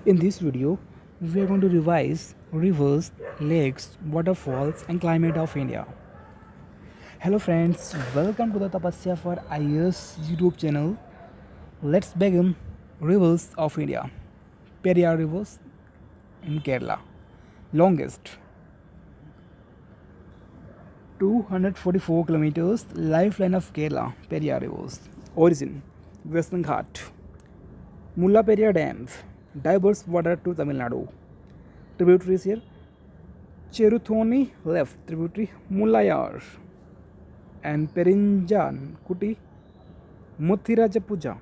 In this video, we are going to revise rivers, lakes, waterfalls, and climate of India. Hello, friends, welcome to the Tapasya for IAS YouTube channel. Let's begin. Rivers of India. Periyar Rivers in Kerala. Longest 244 kilometers. Lifeline of Kerala. Periyar Rivers. Origin Western Ghat. Mulla Periyar Dams. Diverse water to Tamil Nadu. Tributaries here Cheruthoni left tributary Mulayar and Perinjan Kuti Muthirajapuja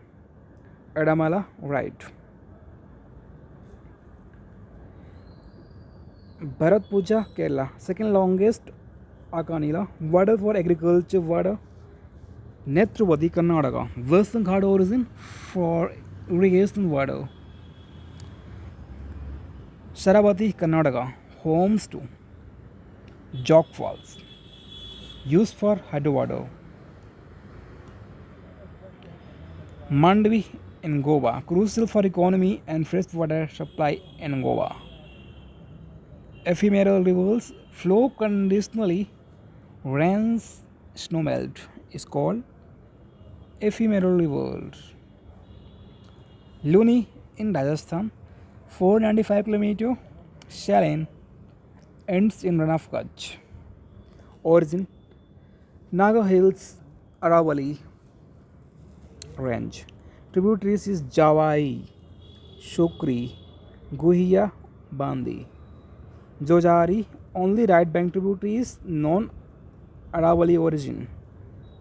Adamala right. Bharat Puja Kerala second longest Akanila water for agriculture water Netruvati Karnataka Western Ghat origin for irrigation water Saravati Karnataka homes to Jog Falls used for hydro water. Mandvi in Goa crucial for economy and freshwater supply in Goa. Ephemeral rivers flow conditionally. Rains snowmelt is called ephemeral rivers. Luni in Rajasthan 495 km. Shalin ends in Run of Kutch. Origin Naga Hills, Aravali Range. Tributaries is Javai, Shokri, Guhiya, Bandi. Jojari, only right bank tributaries non Aravali origin.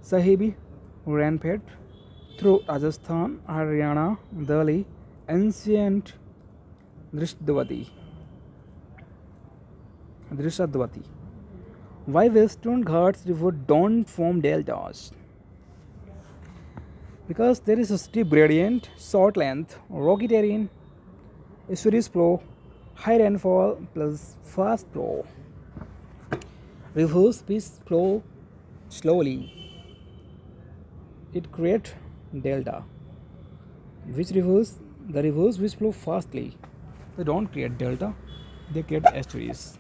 Sahibi, Ranpet, through Rajasthan, Haryana, Delhi, ancient Drishdavati. Why Western Ghats River don't form deltas? Because there is a steep gradient, short length, rocky terrain, estuaries flow, high rainfall plus fast flow. Rivers which flow slowly, it creates delta. Which rivers? The rivers which flow fastly, they don't create delta, they create estuaries.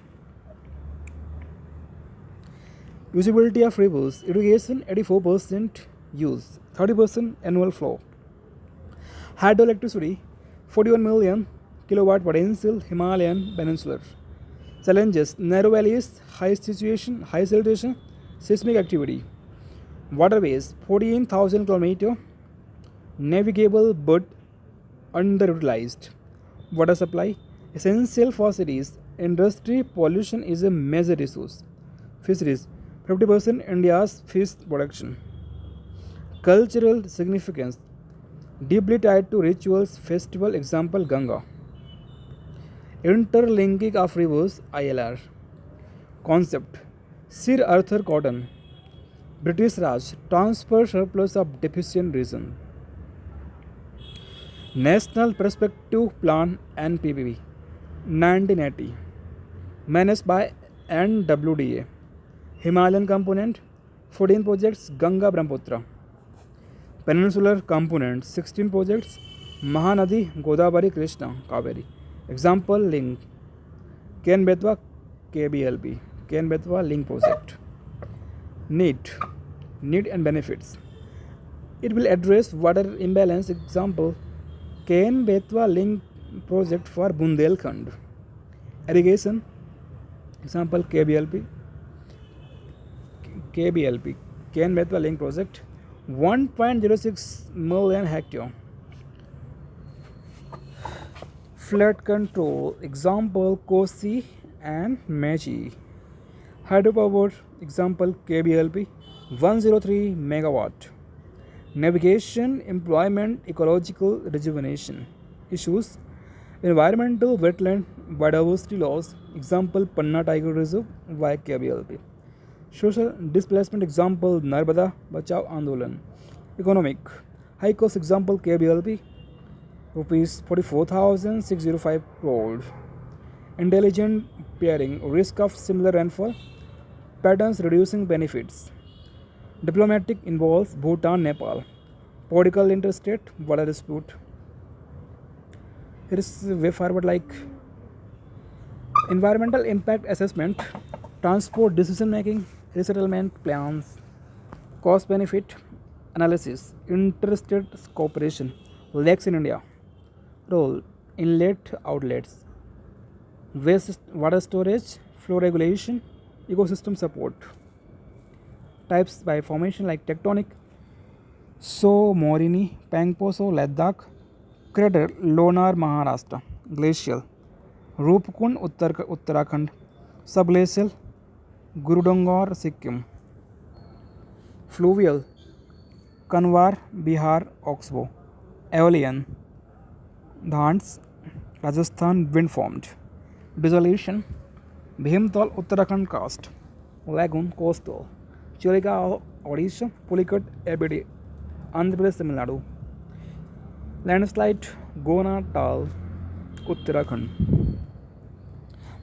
Usability of rivers irrigation 84% use, 30% annual flow. Hydroelectricity 41 million kilowatt potential Himalayan peninsula. Challenges narrow valleys, high siltation, seismic activity. Waterways 14,000 km navigable but underutilized. Water supply essential for cities. Industry pollution is a major resource. Fisheries 50% India's fish production. Cultural significance deeply tied to rituals, festival, example Ganga. Interlinking of rivers ILR. Concept Sir Arthur Cotton. British Raj transfer surplus of deficient region. National Perspective Plan NPPP 1980 managed by NWDA. Himalayan component 14 projects Ganga Brahmaputra. Peninsular component 16 projects Mahanadi Godavari Krishna Kaveri. Example link Ken Betwa KBLP Ken Betwa link project. Need and benefits. It will address water imbalance. Example Ken Betwa link project for Bundelkhand. Irrigation. Example KBLP Ken Betwa link project 1.06 million hectare. Flood control. Example Kosi and Meji. Hydropower. Example KBLP 103 megawatt. Navigation, employment, ecological rejuvenation. Issues environmental, wetland, biodiversity loss. Example Panna Tiger Reserve via KBLP. Social displacement. Example Narmada Bachao Andolan. Economic high cost. Example KBLP rupees 44,605 crore. Intelligent pairing. Risk of similar rainfall patterns reducing benefits. Diplomatic involves Bhutan, Nepal. Political interstate water dispute. Here is way forward like environmental impact assessment, transport decision making, resettlement plans, cost benefit analysis, interstate cooperation, lakes in India, role, inlet outlets, waste water storage, flow regulation, ecosystem support, types by formation like tectonic, so Morini, Pangposo, Ladakh, crater Lonar, Maharashtra, glacial, Rupkund, Uttarakhand, subglacial, Gurudongor, Sikkim, fluvial, Kanwar, Bihar, Oxbow, aeolian, Dhans, Rajasthan, wind formed, dissolution, Bhimtal, Uttarakhand karst, lagoon, coastal, Chilika, Odisha, Pulicat, Abedi, Andhra Pradesh, Tamil Nadu, landslide, Gona, Tal, Uttarakhand,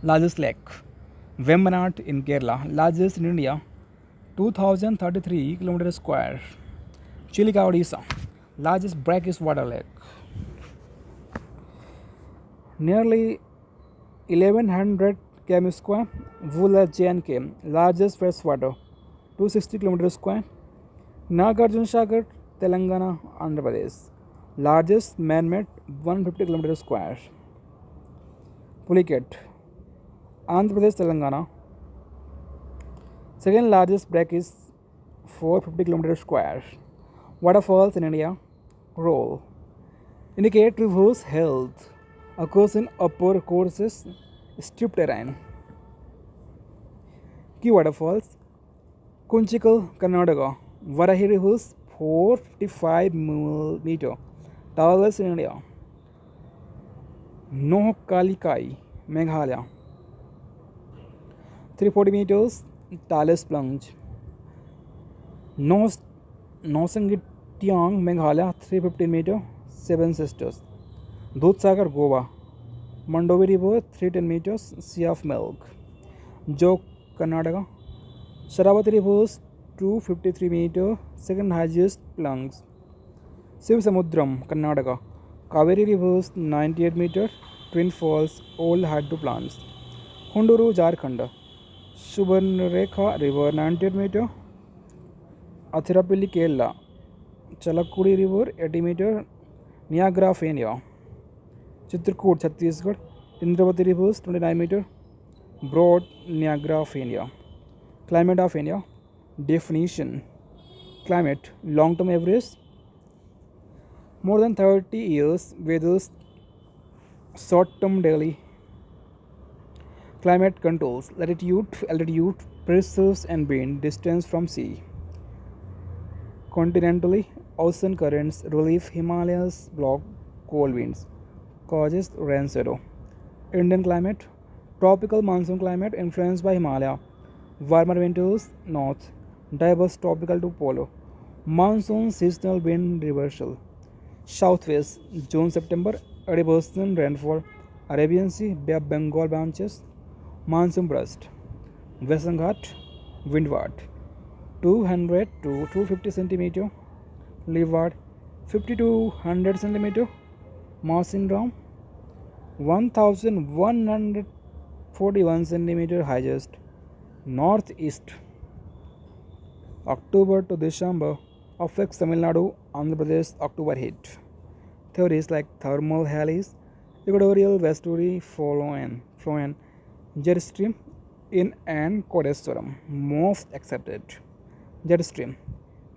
largest lake, Vembanad in Kerala, largest in India, 2033 kilometers square, Chilika, Odisha, largest brackish water lake, nearly 1100 km square, Vula JNK, largest freshwater, 260 km square, Nagarjuna Sagar, Telangana, Andhra Pradesh, largest man-made 150 km square, Pulicat, Andhra Pradesh, Telangana, second largest break is 450 km square, Waterfalls in India, role, indicate reverse health, occurs in upper courses, steep terrain. Key waterfalls, Kunchikal, Karnataka, Varahi rivers 455 meter, tallest in India. Nohkalikai, Meghalaya, 340 meters, tallest plunge. Nosangitiang, Meghalaya, 315 meter, 7 sisters. Dudhsagar, Goa, Mandovi river, 310 meters, sea of milk. Jog, Karnataka, Sharavati rivers, 253 meter, second highest plunge. Sivasamudram, Karnataka, Kaveri rivers, 98 meter, twin falls, all had to plunge. Hunduru, Jharkhand, Subarnarekha river, 98 meter, Athirapalli, Kerala, Chalakudi river, 80 meter, Niagara of India. Chitrakoot, Chhattisgarh, Indravati rivers, 29 meter, broad Niagara of India. Climate of India, definition, climate, long-term average, more than 30 years, weathers, short-term daily. Climate controls, latitude, altitude, pressures and wind, distance from sea. Continentally, ocean currents, relief, Himalayas block, cold winds, causes rain shadow. Indian climate, tropical monsoon climate influenced by Himalaya, warmer winters, north, diverse tropical to polar, monsoon seasonal wind reversal. Southwest, June September, 80% rainfall, Arabian Sea, Bay of Bengal branches, monsoon burst. Western Ghat, windward, 200 to 250 centimeter, leeward, 50 to 100 centimeter, Mars syndrome, 1141 centimeter highest, northeast. October to December affects Tamil Nadu, Andhra Pradesh, October heat. Theories like thermal haze, equatorial westerly flow and jet stream in and Codestrum, most accepted. Jet stream,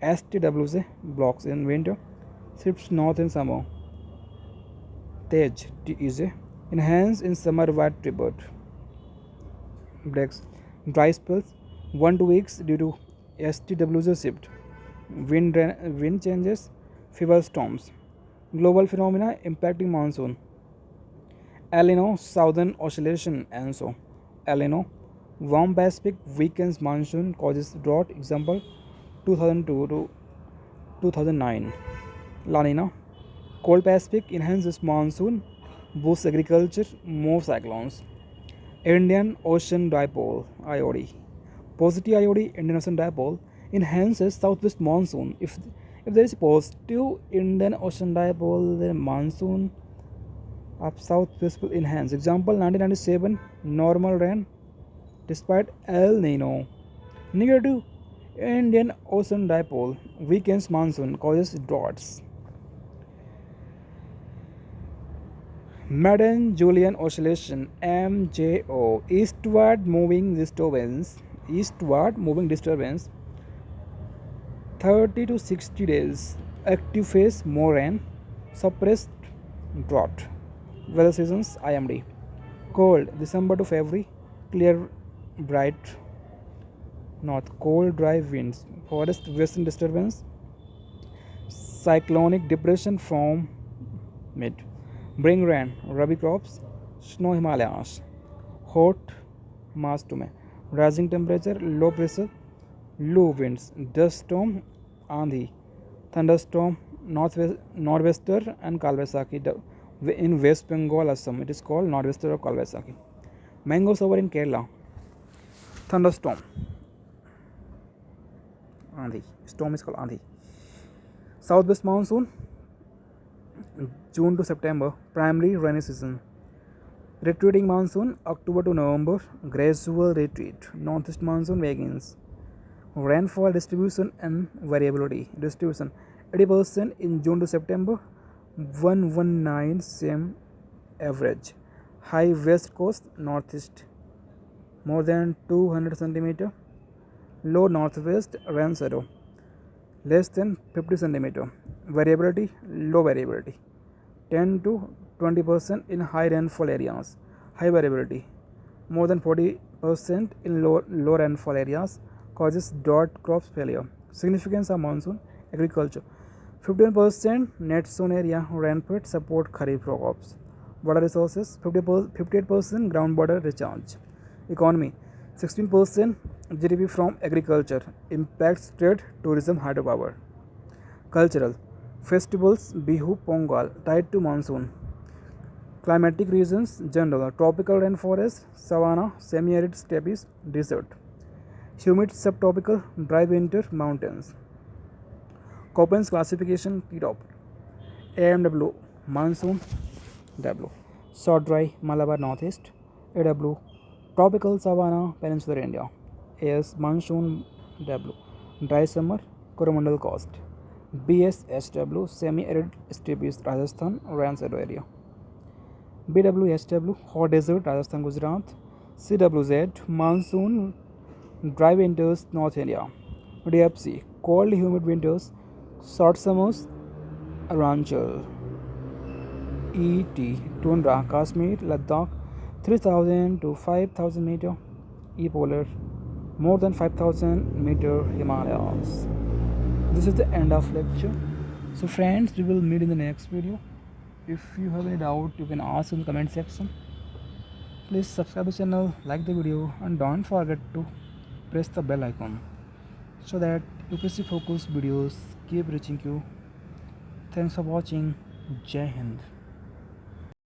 STWC blocks in winter, shifts north in summer. Tej TEJ, enhance in summer wide tribute. Breaks, dry spells, 1 to weeks due to STWC shift. Wind changes, fever storms. Global phenomena impacting monsoon. El Nino, Southern Oscillation, and so. El Nino, warm Pacific weakens monsoon, causes drought. Example, 2002 to 2009. La Nina, cold Pacific enhances monsoon, boosts agriculture, more cyclones. Indian Ocean Dipole, IOD. Positive IOD, Indian Ocean Dipole, enhances southwest monsoon. If there is a positive Indian Ocean Dipole, then monsoon of South Peaceful Enhanced. Example 1997 normal rain despite El Nino. Negative Indian Ocean Dipole weakens monsoon causes droughts. Madden Julian Oscillation MJO eastward moving disturbance 30 to 60 days active phase more rain suppressed drought. Weather seasons IMD cold December to February clear bright north cold dry winds forest western disturbance cyclonic depression from mid bring rain rabi crops snow Himalayas hot March to May rising temperature low pressure low winds dust storm Andhi thunderstorm northwester and Kalvesaki in West Bengal Assam it is called northwester or Kalvesaki mango sour in Kerala thunderstorm Andhi storm is called Andhi southwest monsoon June to September primary rainy season retreating monsoon October to November gradual retreat northeast monsoon begins rainfall distribution and variability distribution 80% in June to September 119 same average high west coast northeast more than 200 centimeter low northwest rain shadow less than 50 centimeter variability low variability 10 to 20% in high rainfall areas high variability more than 40% in low rainfall areas causes drought crops failure significance of monsoon agriculture 15% net sown area rainfed support kharif crops water resources 58% groundwater recharge economy 16% GDP from agriculture impacts trade tourism hydropower cultural festivals Bihu Pongal tied to monsoon climatic regions general tropical rainforest savanna semi-arid steppes desert humid subtropical dry winter mountains Köppen's classification TDOP AMW monsoon W short dry Malabar northeast AW tropical savanna peninsular India AS monsoon W dry summer Coromandel coast BSSW semi-arid steppes Rajasthan rain shadow area BWSW hot desert Rajasthan Gujarat CWZ monsoon dry winters North India DFC cold humid winters short summers Arunachal ET tundra Kashmir Ladakh 3000 to 5000 meter E-polar more than 5000 meter Himalayas. This is the end of lecture. So friends, we will meet in the next video. If you have any doubt, you can ask in the comment section. Please subscribe the channel, like the video, and don't forget to press the bell icon so that UPSC focused videos keep reaching you. Thanks for watching. Jai Hind.